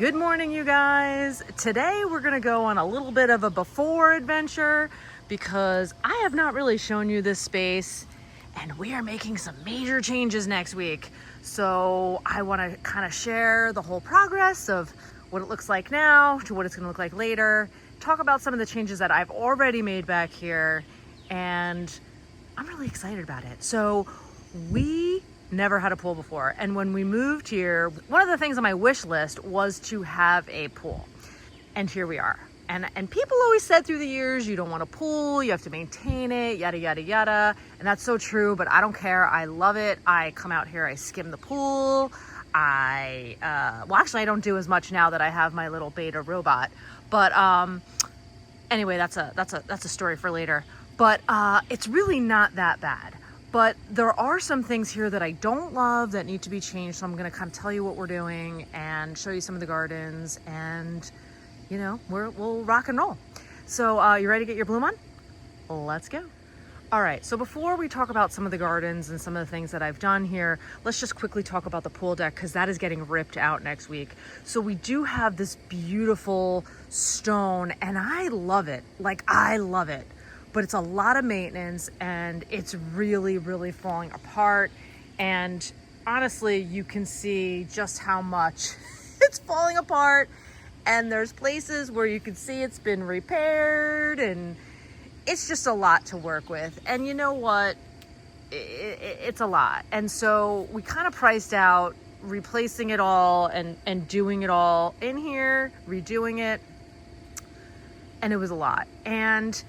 Good morning, you guys. Today we're gonna go on a little bit of a before adventure because I have not really shown you this space and we are making some major changes next week. So I wanna kind of share the whole progress of what it looks like now to what it's gonna look like later, talk about some of the changes that I've already made back here, and I'm really excited about it. So we never had a pool before, and when we moved here, one of the things on my wish list was to have a pool, and here we are. And people always said through the years, you don't want a pool, you have to maintain it, yada yada yada, and that's so true. But I don't care. I love it. I come out here, I skim the pool. Well, actually, I don't do as much now that I have my little beta robot. But anyway, that's a story for later. But it's really not that bad. But there are some things here that I don't love that need to be changed. So I'm gonna kind of tell you what we're doing and show you some of the gardens, and you know, we'll rock and roll. So you ready to get your bloom on? Let's go. All right, so before we talk about some of the gardens and some of the things that I've done here, let's just quickly talk about the pool deck because that is getting ripped out next week. So we do have this beautiful stone and I love it. Like, I love it. But it's a lot of maintenance and it's really, really falling apart. And honestly, you can see just how much it's falling apart. And there's places where you can see it's been repaired, and it's just a lot to work with. And you know what? It's a lot. And so we kind of priced out replacing it all and doing it all in here, redoing it. And it was a lot. And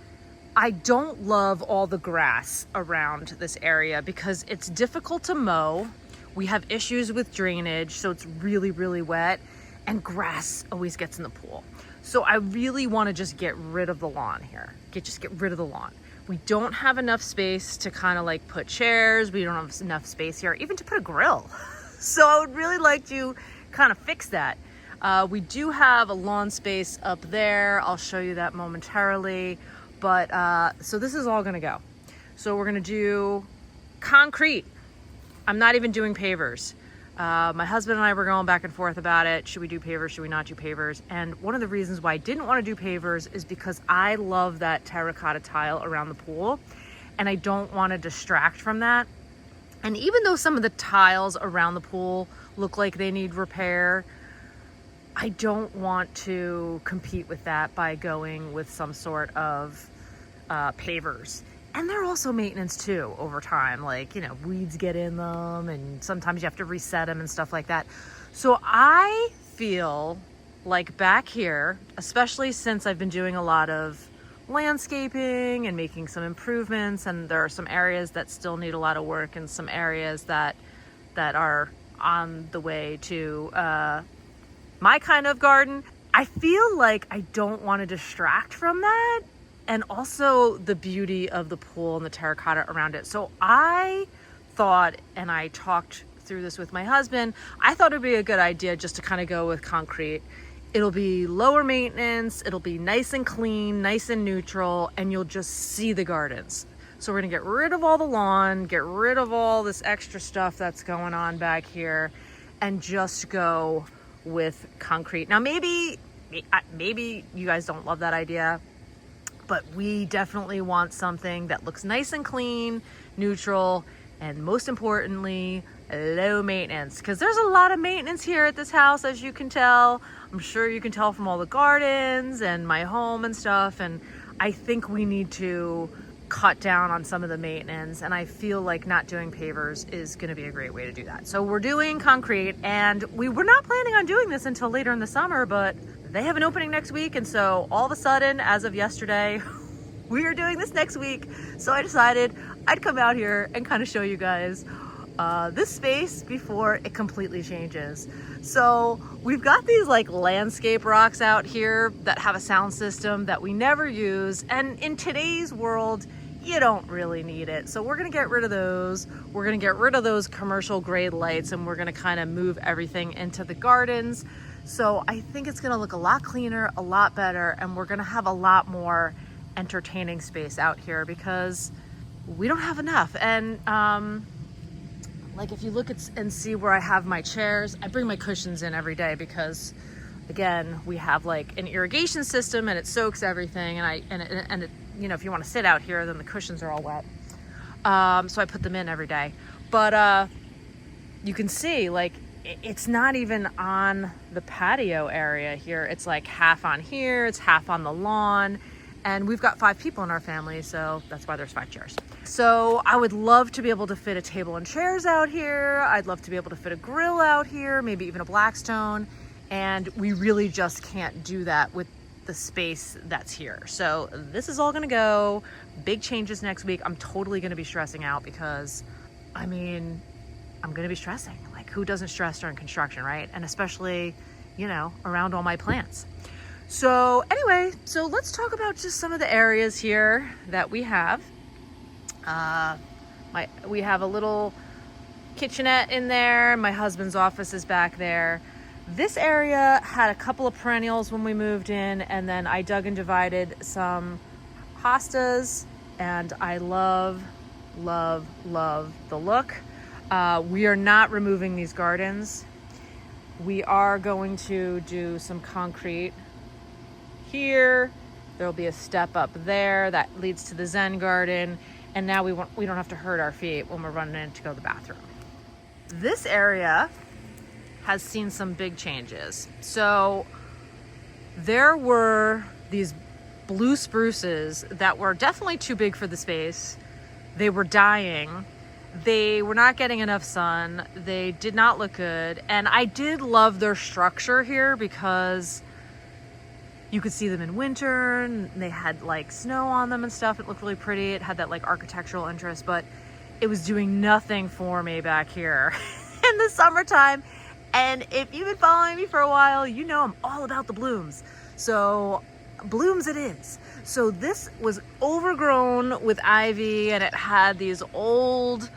I don't love all the grass around this area because it's difficult to mow. We have issues with drainage, so it's really, really wet, and grass always gets in the pool. So I really want to just get rid of the lawn here. Just get rid of the lawn. We don't have enough space to kind of like put chairs. We don't have enough space here, even to put a grill. So I would really like to kind of fix that. We do have a lawn space up there. I'll show you that momentarily. But so this is all gonna go. So we're gonna do concrete. I'm not even doing pavers. My husband and I were going back and forth about it. Should we do pavers? Should we not do pavers? And one of the reasons why I didn't want to do pavers is because I love that terracotta tile around the pool, and I don't want to distract from that. And even though some of the tiles around the pool look like they need repair, I don't want to compete with that by going with some sort of pavers. And they're also maintenance too over time. Like, you know, weeds get in them and sometimes you have to reset them and stuff like that. So I feel like back here, especially since I've been doing a lot of landscaping and making some improvements, and there are some areas that still need a lot of work and some areas that are on the way to my kind of garden, I feel like I don't want to distract from that. And also the beauty of the pool and the terracotta around it. So I thought, and I talked through this with my husband, I thought it'd be a good idea just to kind of go with concrete. It'll be lower maintenance, it'll be nice and clean, nice and neutral, and you'll just see the gardens. So we're gonna get rid of all the lawn, get rid of all this extra stuff that's going on back here, and just go with concrete. Now maybe you guys don't love that idea, but we definitely want something that looks nice and clean, neutral, and most importantly, low maintenance. Because there's a lot of maintenance here at this house, as you can tell. I'm sure you can tell from all the gardens and my home and stuff. And I think we need to cut down on some of the maintenance. And I feel like not doing pavers is going to be a great way to do that. So we're doing concrete, and we were not planning on doing this until later in the summer, but they have an opening next week, and so all of a sudden, as of yesterday, we are doing this next week. So I decided I'd come out here and kind of show you guys this space before it completely changes. So we've got these like landscape rocks out here that have a sound system that we never use, and in today's world, you don't really need it. So we're gonna get rid of those. We're gonna get rid of those commercial grade lights, and we're gonna kind of move everything into the gardens. So I think it's gonna look a lot cleaner, a lot better, and we're gonna have a lot more entertaining space out here because we don't have enough. And like if you look at and see where I have my chairs, I bring my cushions in every day because again, we have like an irrigation system and it soaks everything. And you know, if you want to sit out here, then the cushions are all wet. So I put them in every day. But you can see like it's not even on the patio area here. It's like half on here, it's half on the lawn. And we've got 5 people in our family, so that's why there's 5 chairs. So I would love to be able to fit a table and chairs out here. I'd love to be able to fit a grill out here, maybe even a Blackstone. And we really just can't do that with the space that's here. So this is all gonna go. Big changes next week. I'm totally gonna be stressing out because, I mean, I'm gonna be stressing. Like, who doesn't stress during construction, right? And especially, you know, around all my plants. So anyway, so let's talk about just some of the areas here that we have. We have a little kitchenette in there. My husband's office is back there. This area had a couple of perennials when we moved in, and then I dug and divided some hostas, and I love, love, love the look. We are not removing these gardens. We are going to do some concrete here. There'll be a step up there that leads to the Zen garden, and now we don't have to hurt our feet when we're running in to go to the bathroom. This area has seen some big changes. So there were these blue spruces that were definitely too big for the space. They were dying. They were not getting enough sun. They did not look good. And I did love their structure here because you could see them in winter and they had like snow on them and stuff. It looked really pretty. It had that like architectural interest, but it was doing nothing for me back here in the summertime. And if you've been following me for a while, you know I'm all about the blooms. So blooms it is. So this was overgrown with ivy and it had these old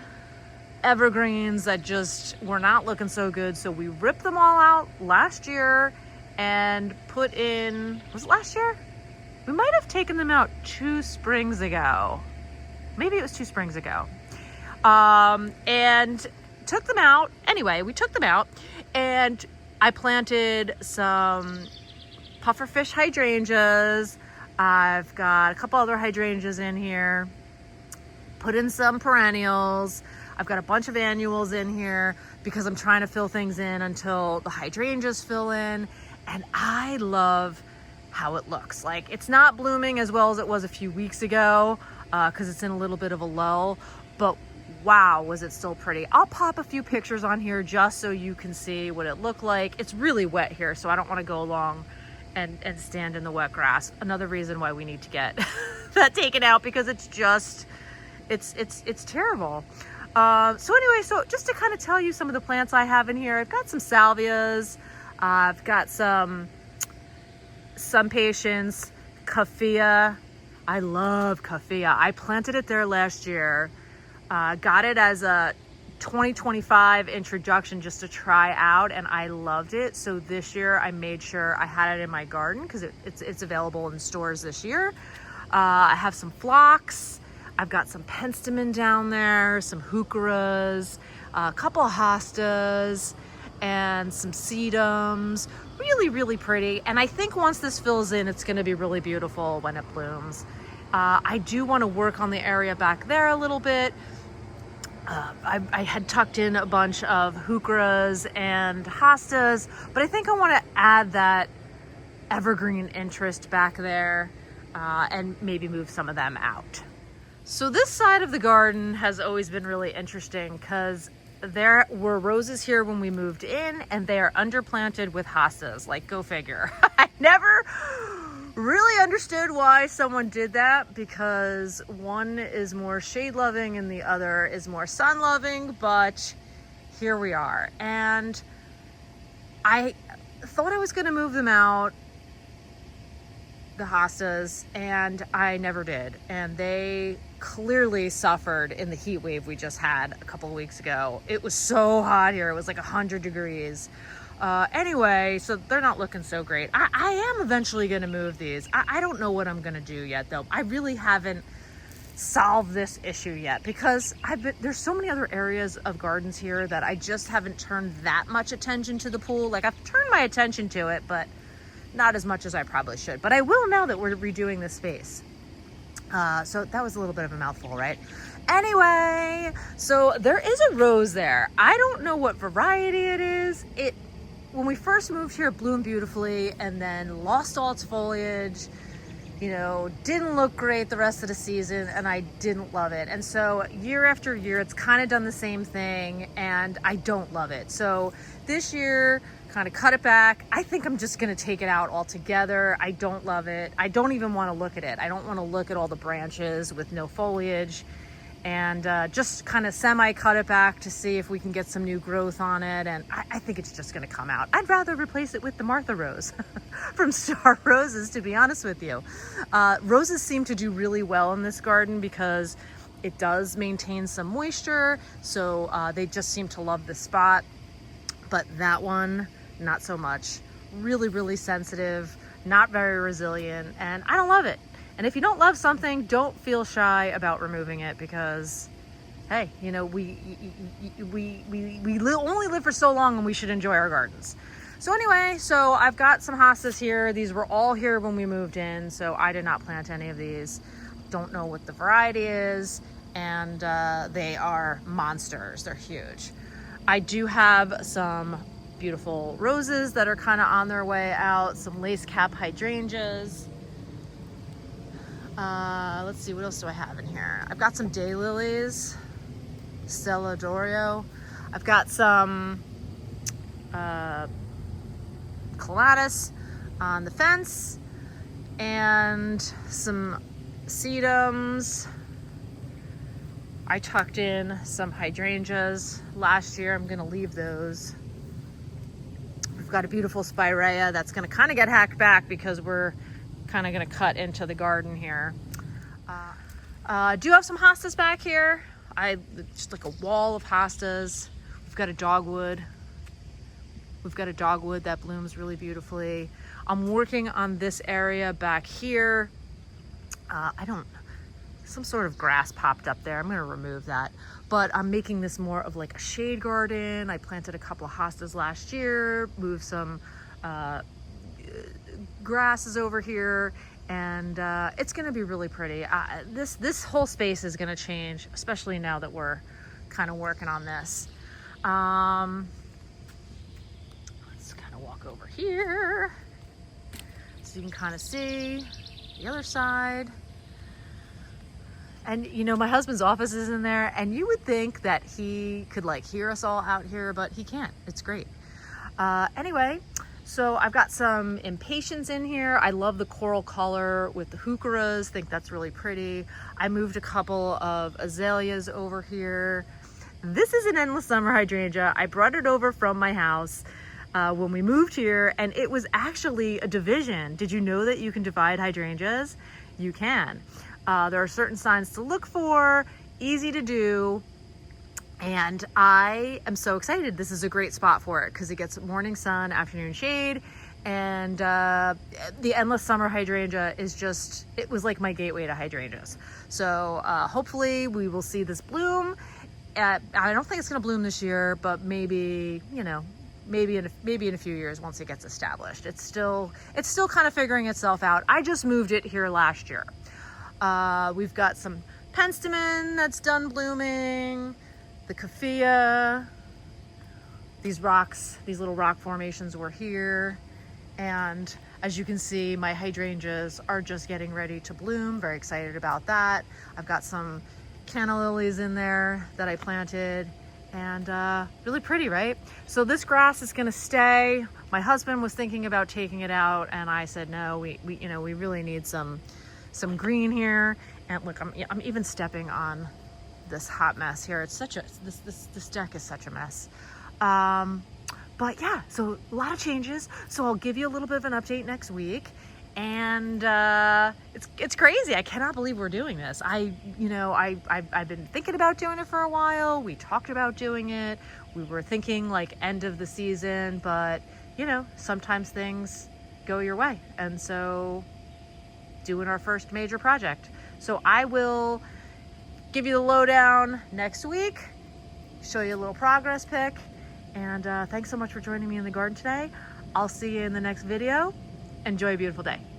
evergreens that just were not looking so good. So we ripped them all out last year and put in, was it last year? We might have taken them out 2 springs ago. Maybe it was 2 springs ago. And took them out. Anyway, we took them out and I planted some pufferfish hydrangeas. I've got a couple other hydrangeas in here. Put in some perennials. I've got a bunch of annuals in here because I'm trying to fill things in until the hydrangeas fill in. And I love how it looks. Like, it's not blooming as well as it was a few weeks ago because it's in a little bit of a lull, but wow, was it still pretty. I'll pop a few pictures on here just so you can see what it looked like. It's really wet here, so I don't want to go along and stand in the wet grass. Another reason why we need to get that taken out because it's just, it's terrible. So anyway, so just to kind of tell you some of the plants I have in here, I've got some salvias. I've got some patience, Kaffia. I love Kaffia. I planted it there last year. Got it as a 2025 introduction just to try out, and I loved it. So this year I made sure I had it in my garden because it's available in stores this year. I have some phlox. I've got some penstemon down there, some heucheras, a couple of hostas, and some sedums. Really, really pretty. And I think once this fills in, it's going to be really beautiful when it blooms. I do want to work on the area back there a little bit. I had tucked in a bunch of heucheras and hostas, but I think I want to add that evergreen interest back there and maybe move some of them out. So this side of the garden has always been really interesting because there were roses here when we moved in and they are underplanted with hostas, like go figure. I never really understood why someone did that because one is more shade loving and the other is more sun loving, but here we are. And I thought I was going to move them out, the hostas, and I never did. And they clearly suffered in the heat wave we just had a couple of weeks ago. It was so hot here. It was like 100 degrees. Anyway, so they're not looking so great. I am eventually going to move these. I don't know what I'm going to do yet, though. I really haven't solved this issue yet because there's so many other areas of gardens here that I just haven't turned that much attention to the pool. Like, I've turned my attention to it, but not as much as I probably should, but I will now that we're redoing this space. So that was a little bit of a mouthful, right? Anyway, so there is a rose there. I don't know what variety it is. When we first moved here, it bloomed beautifully and then lost all its foliage, you know, didn't look great the rest of the season, and I didn't love it. And so year after year, it's kind of done the same thing, and I don't love it. So this year, kind of cut it back. I think I'm just gonna take it out altogether. I don't love it. I don't even want to look at it. I don't want to look at all the branches with no foliage, and just kind of semi cut it back to see if we can get some new growth on it. And I think it's just gonna come out. I'd rather replace it with the Martha Rose from Star Roses, to be honest with you. Roses seem to do really well in this garden because it does maintain some moisture. So they just seem to love the spot. But that one, not so much. Really, really sensitive, not very resilient, and I don't love it. And if you don't love something, don't feel shy about removing it, because hey, you know, we only live for so long, and we should enjoy our gardens. So anyway, so I've got some hostas here. These were all here when we moved in, so I did not plant any of these. Don't know what the variety is, and they are monsters. They're huge. I do have some beautiful roses that are kind of on their way out, some lace cap hydrangeas. Let's see, what else do I have in here? I've got some daylilies, Stella Dorio. I've got some clematis on the fence, and some sedums. I tucked in some hydrangeas last year. I'm gonna leave those. We've got a beautiful spirea that's gonna kind of get hacked back because we're kind of gonna cut into the garden here. Do have some hostas back here. Just like a wall of hostas. We've got a dogwood. We've got a dogwood that blooms really beautifully. I'm working on this area back here. Some sort of grass popped up there. I'm gonna remove that. But I'm making this more of like a shade garden. I planted a couple of hostas last year, moved some grasses over here, and it's gonna be really pretty. This whole space is gonna change, especially now that we're kind of working on this. Let's kind of walk over here so you can kind of see the other side. And you know, my husband's office is in there, and you would think that he could like hear us all out here, but he can't. It's great. Anyway, so I've got some impatiens in here. I love the coral color with the heucheras. Think that's really pretty. I moved a couple of azaleas over here. This is an endless summer hydrangea. I brought it over from my house when we moved here, and it was actually a division. Did you know that you can divide hydrangeas? You can. There are certain signs to look for, easy to do, and I am so excited. This is a great spot for it because it gets morning sun, afternoon shade, and the endless summer hydrangea is just, it was like my gateway to hydrangeas. So hopefully we will see this bloom. I don't think it's going to bloom this year, but maybe, you know, maybe in a few years once it gets established. It's still kind of figuring itself out. I just moved it here last year. We've got some penstemon that's done blooming, the kaffia, these rocks, these little rock formations were here. And as you can see, my hydrangeas are just getting ready to bloom. Very excited about that. I've got some canna lilies in there that I planted, and really pretty, right? So this grass is gonna stay. My husband was thinking about taking it out, and I said, no, we really need some green here. And look, I'm even stepping on this hot mess here. It's such a, this deck is such a mess. But yeah, so a lot of changes. So I'll give you a little bit of an update next week. And it's crazy. I cannot believe we're doing this. I've been thinking about doing it for a while. We talked about doing it. We were thinking like end of the season, but you know, sometimes things go your way. And so doing our first major project. So I will give you the lowdown next week, show you a little progress pic, and thanks so much for joining me in the garden today. I'll see you in the next video. Enjoy a beautiful day.